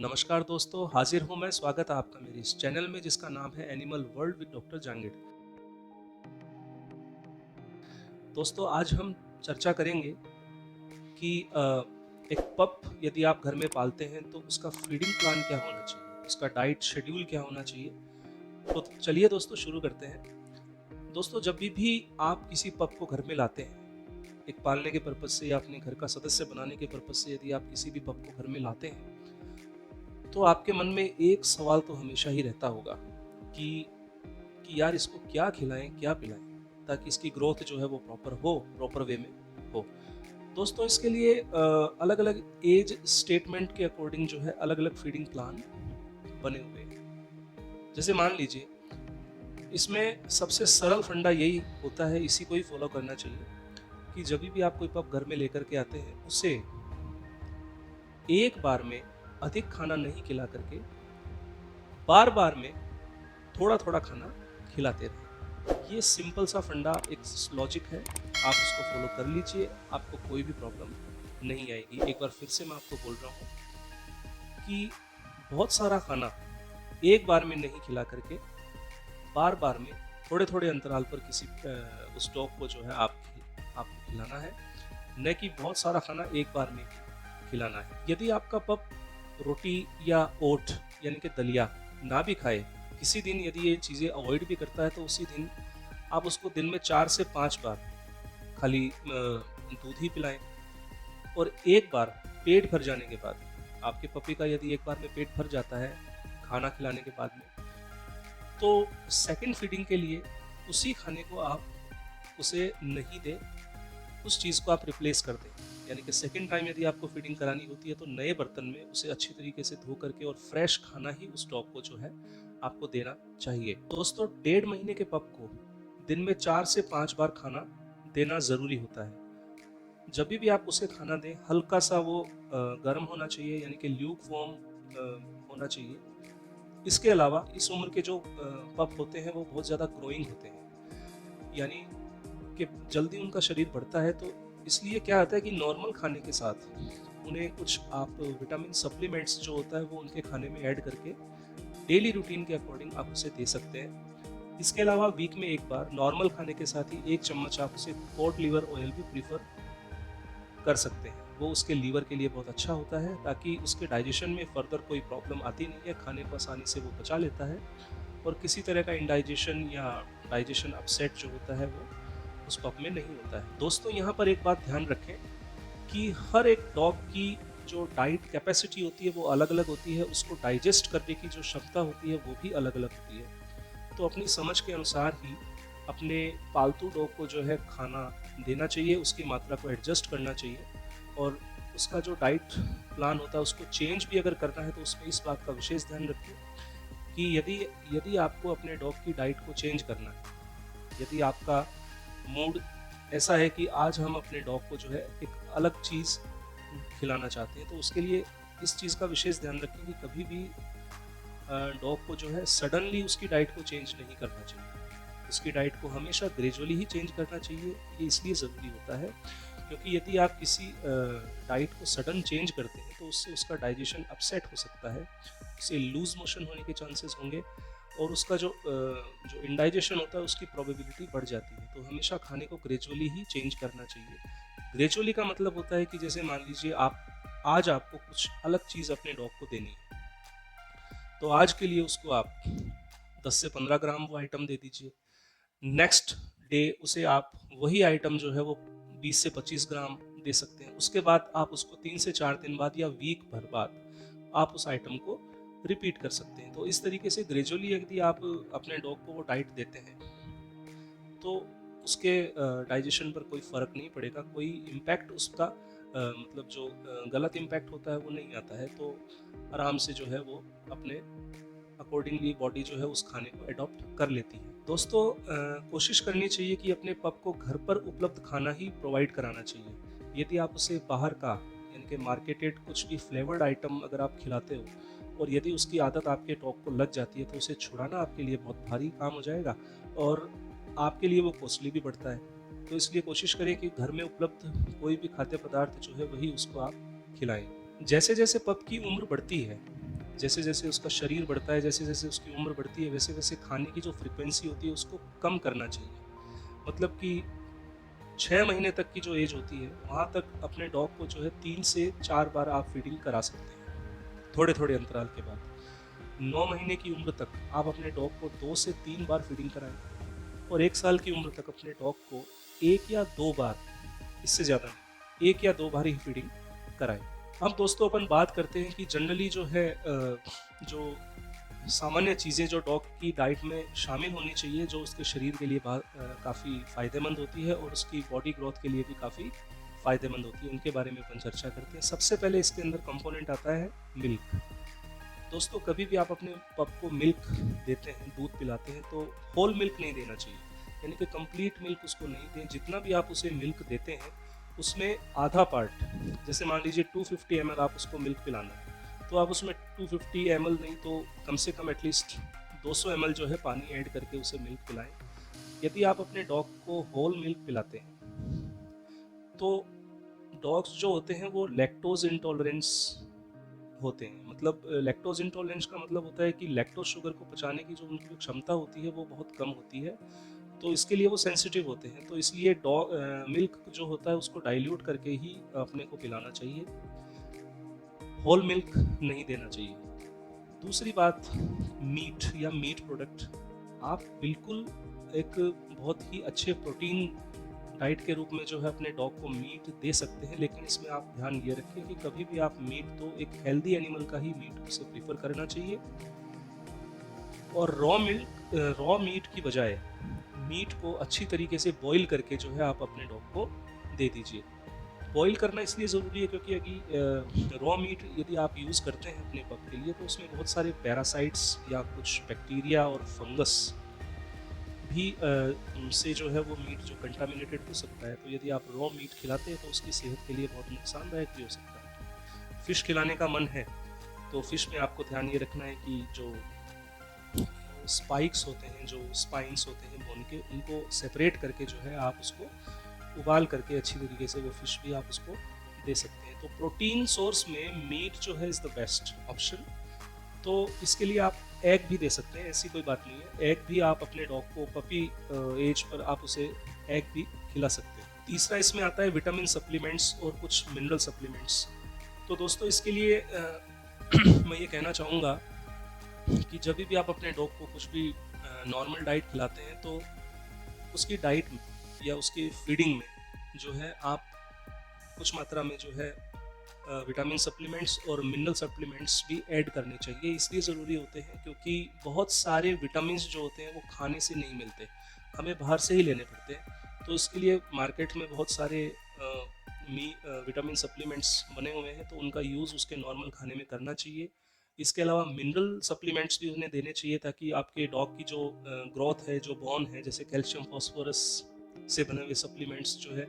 नमस्कार दोस्तों, हाजिर हूँ मैं। स्वागत है आपका मेरे इस चैनल में जिसका नाम है animal world with doctor Jangid. दोस्तों, आज हम चर्चा करेंगे कि एक पप यदि आप घर में पालते हैं तो उसका फीडिंग प्लान क्या होना चाहिए, उसका डाइट शेड्यूल क्या होना चाहिए। तो चलिए दोस्तों शुरू करते हैं। दोस्तों, जब भी आप किसी पप को घर में लाते हैं, एक पालने के पर्पज से या अपने घर का सदस्य बनाने के पर्पज से यदि आप किसी भी पप को घर में लाते हैं तो आपके मन में एक सवाल तो हमेशा ही रहता होगा कि यार इसको क्या खिलाएं, क्या पिलाएं ताकि इसकी ग्रोथ जो है वो प्रॉपर वे में हो। दोस्तों, इसके लिए अलग अलग एज स्टेटमेंट के अकॉर्डिंग जो है अलग अलग फीडिंग प्लान बने हुए हैं। जैसे मान लीजिए, इसमें सबसे सरल फंडा यही होता है, इसी को ही फॉलो करना चाहिए कि जब भी आप कोई पप घर में लेकर के आते हैं उसे एक बार में अधिक खाना नहीं खिला करके बार बार में थोड़ा थोड़ा खाना खिलाते रहें। ये सिंपल सा फंडा एक लॉजिक है, आप इसको फॉलो कर लीजिए, आपको कोई भी प्रॉब्लम नहीं आएगी। एक बार फिर से मैं आपको बोल रहा हूँ कि बहुत सारा खाना एक बार में नहीं खिला करके बार बार में थोड़े थोड़े अंतराल पर किसी उस डॉग को जो है आपको खिलाना है, न कि बहुत सारा खाना एक बार में खिलाना है। यदि आपका पप रोटी या ओट यानी कि दलिया ना भी खाए, किसी दिन यदि ये चीज़ें अवॉइड भी करता है, तो उसी दिन आप उसको दिन में 4 से 5 बार खाली दूध ही पिलाएं। और एक बार पेट भर जाने के बाद, आपके पपी का यदि एक बार में पेट भर जाता है खाना खिलाने के बाद में, तो सेकंड फीडिंग के लिए उसी खाने को आप उसे नहीं दें, उस चीज़ को आप रिप्लेस कर दें। यानी कि सेकंड टाइम यदि आपको फीडिंग करानी होती है तो नए बर्तन में उसे अच्छी तरीके से धो करके और फ्रेश खाना ही उस डॉग को जो है आपको देना चाहिए। दोस्तों, 1.5 महीने के पप को दिन में 4 से 5 बार खाना देना ज़रूरी होता है। जब भी आप उसे खाना दें, हल्का सा वो गर्म होना चाहिए, यानी कि ल्यूक वार्म होना चाहिए। इसके अलावा इस उम्र के जो पप होते हैं वो बहुत ज़्यादा ग्रोइंग होते हैं, यानी कि जल्दी उनका शरीर बढ़ता है। तो इसलिए क्या होता है कि नॉर्मल खाने के साथ उन्हें कुछ आप विटामिन सप्लीमेंट्स जो होता है वो उनके खाने में ऐड करके डेली रूटीन के अकॉर्डिंग आप उसे दे सकते हैं। इसके अलावा वीक में एक बार नॉर्मल खाने के साथ ही 1 चम्मच आप उसे कॉड लिवर ऑयल भी प्रीफर कर सकते हैं। वो उसके लीवर के लिए बहुत अच्छा होता है, ताकि उसके डाइजेशन में फर्दर कोई प्रॉब्लम आती नहीं है, खाने को आसानी से वो पचा लेता है और किसी तरह का इंडाइजेशन या डाइजेशन अपसेट जो होता है वो उस पप में नहीं होता है। दोस्तों, यहाँ पर एक बात ध्यान रखें कि हर एक डॉग की जो डाइट कैपेसिटी होती है वो अलग अलग होती है, उसको डाइजेस्ट करने की जो क्षमता होती है वो भी अलग अलग होती है। तो अपनी समझ के अनुसार ही अपने पालतू डॉग को जो है खाना देना चाहिए, उसकी मात्रा को एडजस्ट करना चाहिए और उसका जो डाइट प्लान होता है उसको चेंज भी अगर करना है तो उसमें इस बात का विशेष ध्यान रखें कि यदि यदि आपको अपने डॉग की डाइट को चेंज करना है, यदि आपका मूड ऐसा है कि आज हम अपने डॉग को जो है एक अलग चीज़ खिलाना चाहते हैं, तो उसके लिए इस चीज़ का विशेष ध्यान रखें कि कभी भी डॉग को जो है सडनली उसकी डाइट को चेंज नहीं करना चाहिए। उसकी डाइट को हमेशा ग्रेजुअली ही चेंज करना चाहिए। ये इसलिए ज़रूरी होता है क्योंकि यदि आप किसी डाइट को सडन चेंज करते हैं तो उससे उसका डाइजेशन अपसेट हो सकता है, उसे लूज मोशन होने के चांसेस होंगे और उसका जो इंडाइजेशन होता है उसकी प्रोबेबिलिटी बढ़ जाती है। तो हमेशा खाने को ग्रेजुअली ही चेंज करना चाहिए। ग्रेजुअली का मतलब होता है कि जैसे मान लीजिए आप आज आपको कुछ अलग चीज़ अपने डॉग को देनी है, तो आज के लिए उसको आप 10 से 15 ग्राम वो आइटम दे दीजिए। नेक्स्ट डे उसे आप वही आइटम जो है वो 20 से 25 ग्राम दे सकते हैं। उसके बाद आप उसको 3 से 4 दिन बाद या वीक भर बाद आप उस आइटम को रिपीट कर सकते हैं। तो इस तरीके से ग्रेजुअली यदि आप अपने डॉग को वो डाइट देते हैं तो उसके डाइजेशन पर कोई फ़र्क नहीं पड़ेगा, कोई इम्पैक्ट उसका मतलब जो गलत इम्पैक्ट होता है वो नहीं आता है। तो आराम से जो है वो अपने अकॉर्डिंगली बॉडी जो है उस खाने को अडॉप्ट कर लेती है। दोस्तों, कोशिश करनी चाहिए कि अपने पप को घर पर उपलब्ध खाना ही प्रोवाइड कराना चाहिए। यदि आप उसे बाहर का यानी कि मार्केटेड कुछ भी फ्लेवर्ड आइटम अगर आप खिलाते हो और यदि उसकी आदत आपके डॉग को लग जाती है तो उसे छुड़ाना आपके लिए बहुत भारी काम हो जाएगा और आपके लिए वो कॉस्टली भी पड़ता है। तो इसलिए कोशिश करें कि घर में उपलब्ध कोई भी खाद्य पदार्थ जो है वही उसको आप खिलाएं। जैसे जैसे पप की उम्र बढ़ती है जैसे जैसे उसका शरीर बढ़ता है, जैसे जैसे उसकी उम्र बढ़ती है, वैसे वैसे खाने की जो फ्रिक्वेंसी होती है उसको कम करना चाहिए। मतलब कि 6 महीने तक की जो एज होती है वहाँ तक अपने डॉग को जो है 3 से 4 बार आप फीडिंग करा सकते हैं, थोड़े थोड़े अंतराल के बाद। 9 महीने की उम्र तक आप अपने डॉग को 2 से 3 बार फीडिंग कराएं, और 1 साल की उम्र तक अपने डॉग को 1 या 2 बार, इससे ज़्यादा नहीं, 1 या 2 बार ही फीडिंग कराएं। अब दोस्तों अपन बात करते हैं कि जनरली जो है जो सामान्य चीज़ें जो डॉग की डाइट में शामिल होनी चाहिए, जो उसके शरीर के लिए काफ़ी फ़ायदेमंद होती है और उसकी बॉडी ग्रोथ के लिए भी काफ़ी फ़ायदेमंद होती है, उनके बारे में अपन चर्चा करते हैं। सबसे पहले इसके अंदर कंपोनेंट आता है मिल्क। दोस्तों कभी भी आप अपने पप को मिल्क देते हैं, दूध पिलाते हैं, तो होल मिल्क नहीं देना चाहिए, यानी कि कंप्लीट मिल्क उसको नहीं दें। जितना भी आप उसे मिल्क देते हैं उसमें आधा पार्ट, जैसे मान लीजिए 250 ml आप उसको मिल्क पिलाना है, तो आप उसमें 250 ml नहीं तो कम से कम एटलीस्ट 200 ml जो है पानी ऐड करके उसे मिल्क पिलाएं। यदि आप अपने डॉग को होल मिल्क पिलाते हैं तो डॉग्स जो होते हैं वो लैक्टोज इंटॉलरेंस होते हैं। मतलब लैक्टोज इंटॉलरेंस का मतलब होता है कि लैक्टोज शुगर को पचाने की जो उनकी क्षमता होती है वो बहुत कम होती है, तो इसके लिए वो सेंसिटिव होते हैं। तो इसलिए डॉग मिल्क जो होता है उसको डाइल्यूट करके ही अपने को पिलाना चाहिए, होल मिल्क नहीं देना चाहिए। दूसरी बात, मीट या मीट प्रोडक्ट आप बिल्कुल एक बहुत ही अच्छे प्रोटीन डाइट के रूप में जो है अपने डॉग को मीट दे सकते हैं, लेकिन इसमें आप ध्यान ये रखें कि कभी भी आप मीट तो एक हेल्दी एनिमल का ही मीट उसे प्रीफर करना चाहिए, और रॉ मीट की बजाय मीट को अच्छी तरीके से बॉईल करके जो है आप अपने डॉग को दे दीजिए। बॉईल करना इसलिए ज़रूरी है क्योंकि अगर रॉ मीट यदि आप यूज़ करते हैं अपने पप के लिए तो उसमें बहुत सारे पैरासाइट्स या कुछ बैक्टीरिया और फंगस भी से जो है वो मीट जो कंटामिनेटेड हो सकता है। तो यदि आप रॉ मीट खिलाते हैं तो उसकी सेहत के लिए बहुत नुकसानदायक भी हो सकता है। फ़िश खिलाने का मन है तो फ़िश में आपको ध्यान ये रखना है कि जो स्पाइक्स होते हैं, जो स्पाइंस होते हैं बोन के, उनको सेपरेट करके जो है आप उसको उबाल करके अच्छी तरीके से वो फिश भी आप उसको दे सकते हैं। तो प्रोटीन सोर्स में मीट जो है इज़ द बेस्ट ऑप्शन। तो इसके लिए आप एग भी दे सकते हैं, ऐसी कोई बात नहीं है। एग भी आप अपने डॉग को पपी एज पर आप उसे एग भी खिला सकते हैं। तीसरा इसमें आता है विटामिन सप्लीमेंट्स और कुछ मिनरल सप्लीमेंट्स। तो दोस्तों इसके लिए मैं ये कहना चाहूँगा कि जब भी आप अपने डॉग को कुछ भी नॉर्मल डाइट खिलाते हैं तो उसकी डाइट में या उसकी फीडिंग में जो है आप कुछ मात्रा में जो है विटामिन सप्लीमेंट्स और मिनरल सप्लीमेंट्स भी ऐड करने चाहिए। इसलिए ज़रूरी होते हैं क्योंकि बहुत सारे विटामिन्स जो होते हैं वो खाने से नहीं मिलते, हमें बाहर से ही लेने पड़ते हैं। तो इसके लिए मार्केट में बहुत सारे विटामिन सप्लीमेंट्स बने हुए हैं, तो उनका यूज़ उसके नॉर्मल खाने में करना चाहिए। इसके अलावा मिनरल सप्लीमेंट्स भी उन्हें देने चाहिए ताकि आपके डॉग की जो ग्रोथ है, जो बोन है, जैसे कैल्शियम फॉस्फोरस से बने हुए सप्लीमेंट्स जो है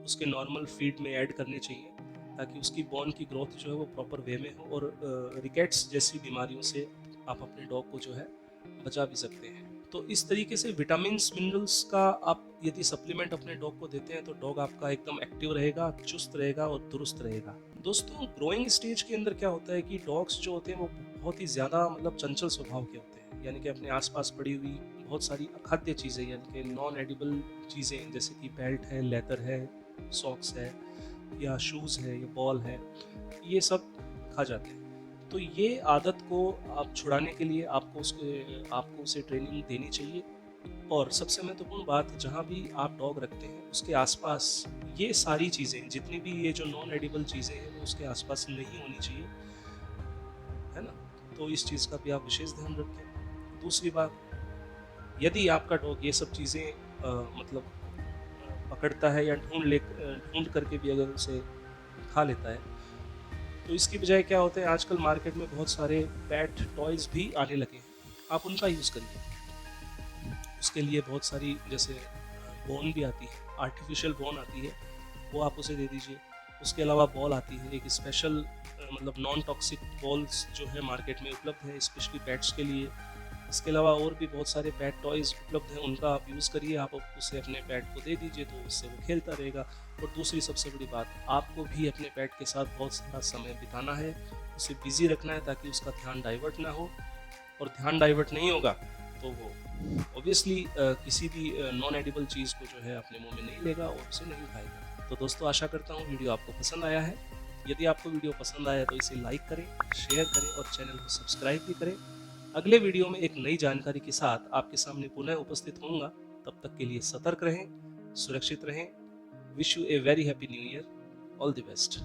उसके नॉर्मल फीड में ऐड करने चाहिए ताकि उसकी बोन की ग्रोथ जो है वो प्रॉपर वे में हो, और रिकेट्स जैसी बीमारियों से आप अपने डॉग को जो है बचा भी सकते हैं। तो इस तरीके से विटामिन्स मिनरल्स का आप यदि सप्लीमेंट अपने डॉग को देते हैं तो डॉग आपका एकदम एक्टिव रहेगा, चुस्त रहेगा और दुरुस्त रहेगा। दोस्तों ग्रोइंग स्टेज के अंदर क्या होता है कि डॉग्स जो होते हैं वो बहुत ही ज़्यादा मतलब चंचल स्वभाव के होते हैं, यानी कि अपने आसपास पड़ी हुई बहुत सारी अखाद्य चीज़ें यानी कि नॉन एडिबल चीज़ें जैसे कि बेल्ट है, लेदर है, सॉक्स है या शूज़ है या बॉल है, ये सब खा जाते हैं। तो ये आदत को आप छुड़ाने के लिए आपको उसे ट्रेनिंग देनी चाहिए। और सबसे महत्वपूर्ण बात, जहाँ भी आप डॉग रखते हैं उसके आसपास ये सारी चीज़ें, जितनी भी ये जो नॉन एडिबल चीज़ें हैं वो उसके आसपास नहीं होनी चाहिए, है ना। तो इस चीज़ का भी आप विशेष ध्यान रखें। दूसरी बात, यदि आपका डॉग ये सब चीज़ें मतलब पकड़ता है या ढूंढ करके भी अगर उसे खा लेता है, तो इसकी बजाय क्या होता है, आजकल मार्केट में बहुत सारे पेट टॉयज़ भी आने लगे हैं, आप उनका यूज़ करिए। उसके लिए बहुत सारी जैसे बोन भी आती है, आर्टिफिशियल बोन आती है, वो आप उसे दे दीजिए। उसके अलावा बॉल आती है, एक स्पेशल मतलब नॉन टॉक्सिक बॉल्स जो है मार्केट में उपलब्ध है स्पेशली पेट्स के लिए। इसके अलावा और भी बहुत सारे पेट टॉयज़ उपलब्ध हैं, उनका आप यूज़ करिए, आप उसे अपने पेट को दे दीजिए तो उससे वो खेलता रहेगा। और दूसरी सबसे बड़ी बात, आपको भी अपने पेट के साथ बहुत सारा समय बिताना है, उसे बिजी रखना है ताकि उसका ध्यान डाइवर्ट ना हो, और ध्यान डाइवर्ट नहीं होगा तो वो ऑब्वियसली किसी भी नॉन एडिबल चीज़ को जो है अपने मुंह में नहीं लेगा और उसे नहीं खाएगा। तो दोस्तों आशा करता हूँ वीडियो आपको पसंद आया है। यदि आपको वीडियो पसंद आया तो इसे लाइक करें, शेयर करें और चैनल को सब्सक्राइब भी करें। अगले वीडियो में एक नई जानकारी के साथ आपके सामने पुनः उपस्थित होऊंगा। तब तक के लिए सतर्क रहें, सुरक्षित रहें। Wish U a very happy new year. All the best.